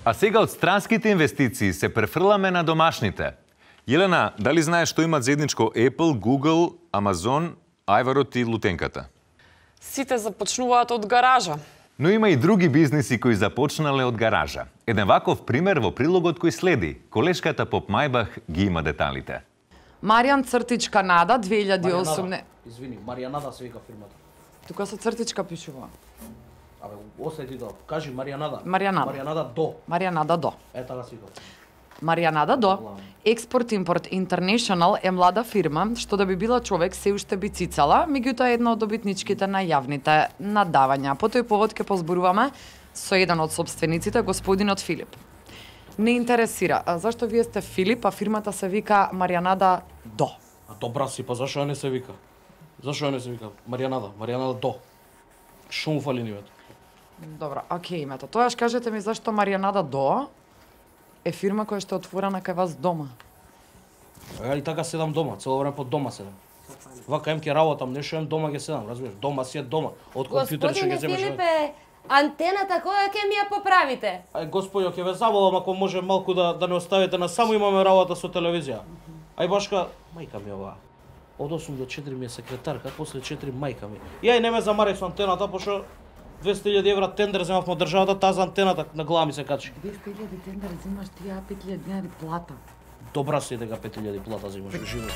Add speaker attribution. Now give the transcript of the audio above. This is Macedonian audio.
Speaker 1: А сега од странските инвестиции се префрламе на домашните. Елена, дали знаеш што имат заедничко Apple, Google, Amazon, Ајварот и Лутенката?
Speaker 2: Сите започнуваат од гаража.
Speaker 1: Но има и други бизниси кои започнале од гаража. Еден ваков пример во прилогот кој следи. Колешката Поп Мајбах ги има деталите.
Speaker 3: Маријан Цртич Канада 2008.
Speaker 4: Извини, Маријанада се вика фирмата.
Speaker 3: Тука со цртичка пишува.
Speaker 4: Абе, оследи до. Кажи Маријанада.
Speaker 3: Маријанада.
Speaker 4: Маријанада до.
Speaker 3: Маријанада до.
Speaker 4: Така се вика.
Speaker 3: Маријанада до. Експорт-импорт International е млада фирма, што да би била човек се уште би цицала, меѓутоа една од добитничките на јавните надавања. По тој повод ќе позборуваме со еден од собствениците, господинот Филип. Не интересира, а зашто вие сте Филип, а фирмата се вика Маријанада до?
Speaker 4: А добра си, па зашо не се вика? Зашо не се вика? Маријанада до. Шо му фали името?
Speaker 3: Добро, окей, името. Тоаш кажете ми зашто Маријанада до е фирма која што е отворена кај вас дома.
Speaker 4: Ја и така седам дома, цело време под дома седам. Вака ем ке работам, нешто ем дома ќе седам, разбираш? Дома си е дома. Од компјутер ќе
Speaker 5: Господине
Speaker 4: земеш.
Speaker 5: Филипе, антената која ќе ми ја поправите?
Speaker 4: Ај господјо, ќе ве заболам ако може малку да не оставите на само имаме работа со телевизија. Ај башка, мајка ми ова. Од 8 до 4 ми е секретарка, после 4 мајка ми. Ја и не ме замарај со антената, пошто 200.000 евра тендер земавме од државата, таа за антената на глава ми се качи.
Speaker 3: 200.000 тендер земаш, ти ја 5.000 динари плата.
Speaker 4: Добра си дека 5.000 плата земаш, живо.